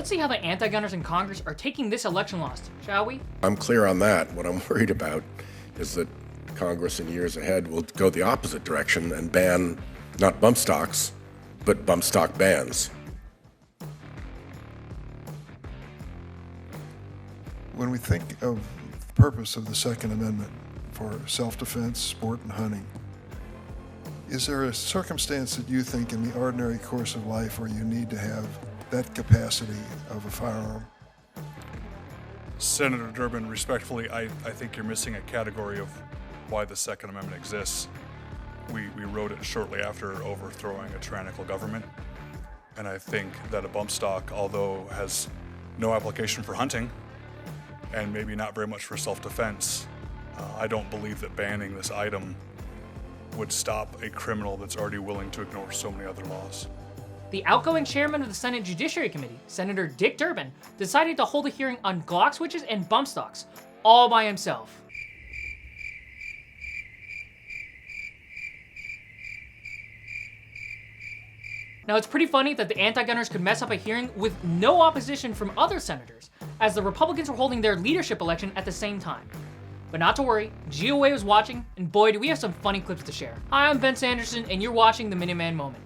let's see how the anti-gunners in Congress are taking this election loss, shall we? I'm clear on that. What I'm worried about is that Congress in years ahead will go the opposite direction and ban not bump stocks, but bump stock bans. When we think of the purpose of the Second Amendment for self-defense, sport, and hunting, is there a circumstance that you think in the ordinary course of life where you need to have that capacity of a firearm? Senator Durbin, respectfully, I think you're missing a category of why the Second Amendment exists. We wrote it shortly after overthrowing a tyrannical government, and I think that a bump stock, although has no application for hunting, and maybe not very much for self-defense, I don't believe that banning this item would stop a criminal that's already willing to ignore so many other laws. The outgoing chairman of the Senate Judiciary Committee, Senator Dick Durbin, decided to hold a hearing on Glock switches and bump stocks, all by himself. Now, it's pretty funny that the anti-gunners could mess up a hearing with no opposition from other senators, as the Republicans were holding their leadership election at the same time. But not to worry, GOA was watching, and boy, do we have some funny clips to share. Hi, I'm Ben Sanderson, and you're watching the Minuteman Moment.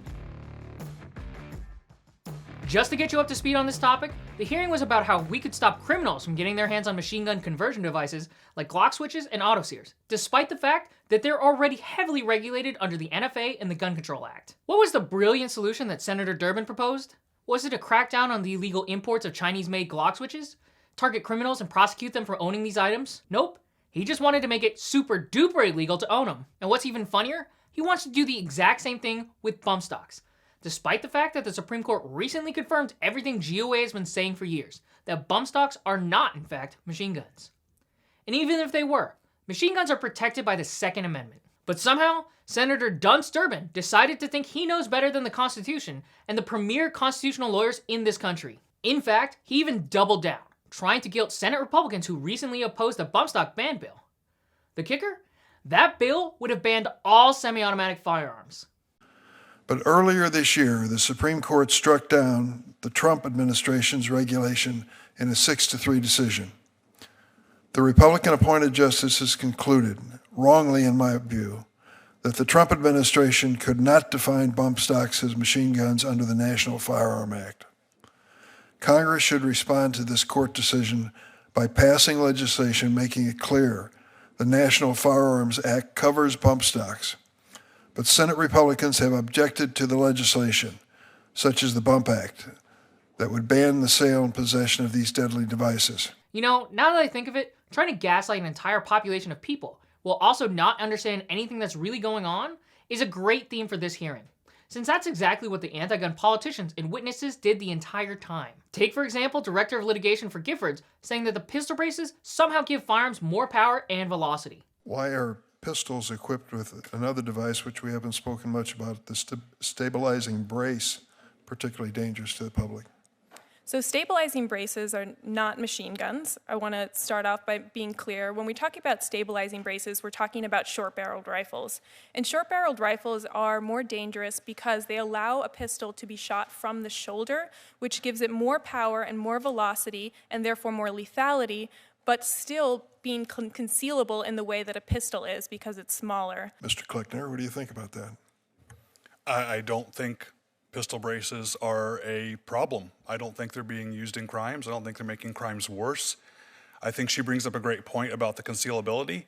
Just to get you up to speed on this topic, the hearing was about how we could stop criminals from getting their hands on machine gun conversion devices like Glock switches and autosears, despite the fact that they're already heavily regulated under the NFA and the Gun Control Act. What was the brilliant solution that Senator Durbin proposed? Was it to crack down on the illegal imports of Chinese-made Glock switches? Target criminals and prosecute them for owning these items? Nope. He just wanted to make it super duper illegal to own them. And what's even funnier, he wants to do the exact same thing with bump stocks. Despite the fact that the Supreme Court recently confirmed everything GOA has been saying for years, that bump stocks are not, in fact, machine guns. And even if they were, machine guns are protected by the Second Amendment. But somehow, Senator Dunce Durbin decided to think he knows better than the Constitution and the premier constitutional lawyers in this country. In fact, he even doubled down, trying to guilt Senate Republicans who recently opposed the bump stock ban bill. The kicker? That bill would have banned all semi-automatic firearms. But earlier this year, the Supreme Court struck down the Trump administration's regulation in a 6-3 decision. The Republican-appointed justices concluded, wrongly in my view, that the Trump administration could not define bump stocks as machine guns under the National Firearm Act. Congress should respond to this court decision by passing legislation making it clear the National Firearms Act covers bump stocks. But Senate Republicans have objected to the legislation, such as the Bump Act, that would ban the sale and possession of these deadly devices. You know, now that I think of it, trying to gaslight an entire population of people while also not understand anything that's really going on is a great theme for this hearing, since that's exactly what the anti-gun politicians and witnesses did the entire time. Take, for example, Director of Litigation for Giffords saying that the pistol braces somehow give firearms more power and velocity. Why are pistols equipped with another device which we haven't spoken much about, the stabilizing brace, particularly dangerous to the public? So stabilizing braces are not machine guns. I want to start off by being clear. When we talk about stabilizing braces, we're talking about short-barreled rifles. And short-barreled rifles are more dangerous because they allow a pistol to be shot from the shoulder, which gives it more power and more velocity, and therefore more lethality, but still being concealable in the way that a pistol is because it's smaller. Mr. Kleckner, what do you think about that? I don't think pistol braces are a problem. I don't think they're being used in crimes. I don't think they're making crimes worse. I think she brings up a great point about the concealability.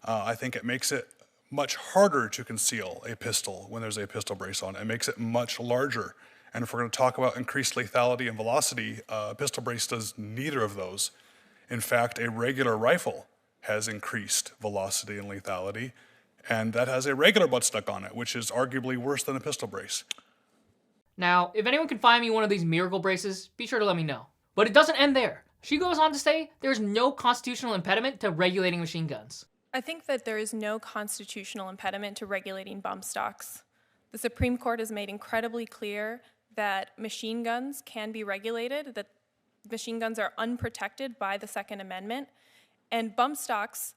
I think it makes it much harder to conceal a pistol when there's a pistol brace on. It makes it much larger. And if we're going to talk about increased lethality and velocity, a pistol brace does neither of those. In fact, a regular rifle has increased velocity and lethality, and that has a regular butt stuck on it, which is arguably worse than a pistol brace. Now, if anyone can find me one of these miracle braces, be sure to let me know. But it doesn't end there. She goes on to say there's no constitutional impediment to regulating machine guns. I think that there is no constitutional impediment to regulating bump stocks. The Supreme Court has made incredibly clear that machine guns can be regulated, that machine guns are unprotected by the Second Amendment, and bump stocks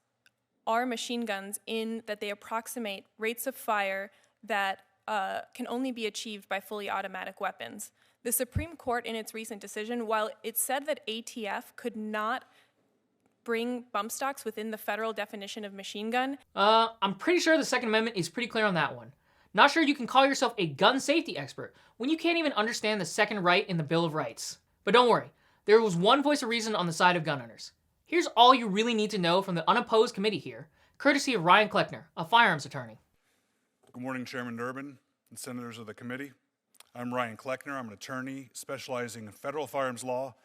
are machine guns in that they approximate rates of fire that can only be achieved by fully automatic weapons. The Supreme Court, in its recent decision, while it said that ATF could not bring bump stocks within the federal definition of machine gun, I'm pretty sure the Second Amendment is pretty clear on that one. Not sure you can call yourself a gun safety expert when you can't even understand the second right in the Bill of Rights. But don't worry, there was one voice of reason on the side of gun owners. Here's all you really need to know from the unopposed committee here, courtesy of Ryan Kleckner, a firearms attorney. Good morning, Chairman Durbin and senators of the committee. I'm Ryan Kleckner. I'm an attorney specializing in federal firearms law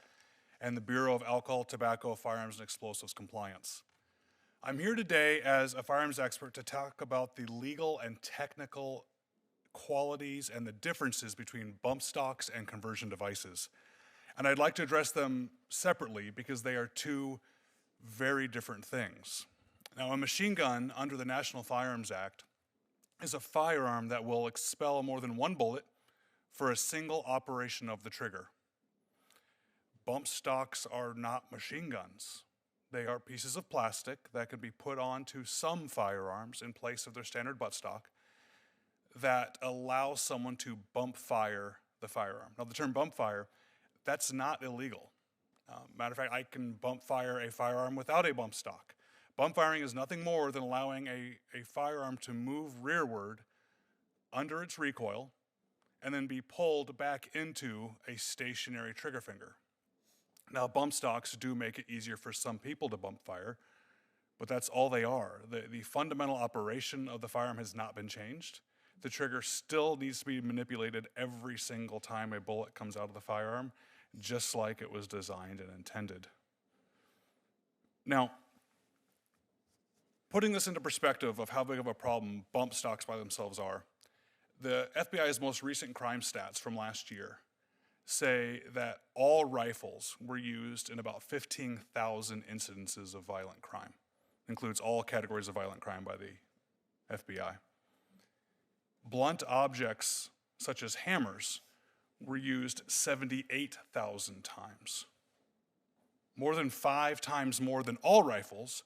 and the Bureau of Alcohol, Tobacco, Firearms, and Explosives Compliance. I'm here today as a firearms expert to talk about the legal and technical qualities and the differences between bump stocks and conversion devices. And I'd like to address them separately because they are two very different things. Now, a machine gun under the National Firearms Act is a firearm that will expel more than one bullet for a single operation of the trigger. Bump stocks are not machine guns. They are pieces of plastic that can be put onto some firearms in place of their standard buttstock that allow someone to bump fire the firearm. Now, the term bump fire, that's not illegal. Matter of fact, I can bump fire a firearm without a bump stock. Bump firing is nothing more than allowing a firearm to move rearward under its recoil and then be pulled back into a stationary trigger finger. Now, bump stocks do make it easier for some people to bump fire, but that's all they are. The fundamental operation of the firearm has not been changed. The trigger still needs to be manipulated every single time a bullet comes out of the firearm, just like it was designed and intended. Now, putting this into perspective of how big of a problem bump stocks by themselves are, the FBI's most recent crime stats from last year say that all rifles were used in about 15,000 incidences of violent crime. Includes all categories of violent crime by the FBI. Blunt objects, such as hammers, were used 78,000 times. More than 5 times more than all rifles,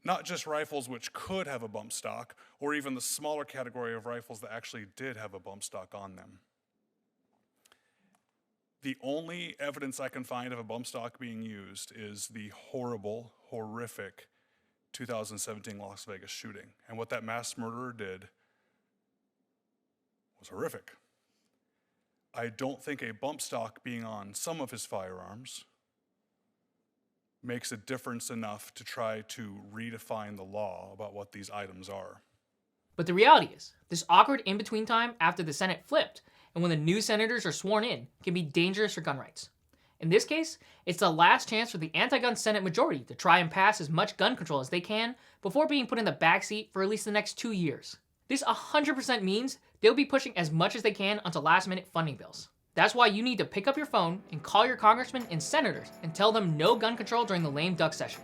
not just rifles which could have a bump stock, or even the smaller category of rifles that actually did have a bump stock on them. The only evidence I can find of a bump stock being used is the horrible, horrific 2017 Las Vegas shooting. And what that mass murderer did was horrific. I don't think a bump stock being on some of his firearms makes a difference enough to try to redefine the law about what these items are. But the reality is, this awkward in-between time after the Senate flipped and when the new senators are sworn in can be dangerous for gun rights. In this case, it's the last chance for the anti-gun Senate majority to try and pass as much gun control as they can before being put in the backseat for at least the next 2 years. This 100% means they'll be pushing as much as they can onto last-minute funding bills. That's why you need to pick up your phone and call your congressmen and senators and tell them no gun control during the lame duck session.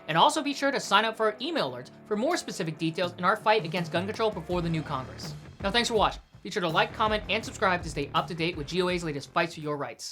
And also be sure to sign up for our email alerts for more specific details in our fight against gun control before the new Congress. Now, thanks for watching. Be sure to like, comment, and subscribe to stay up to date with GOA's latest fights for your rights.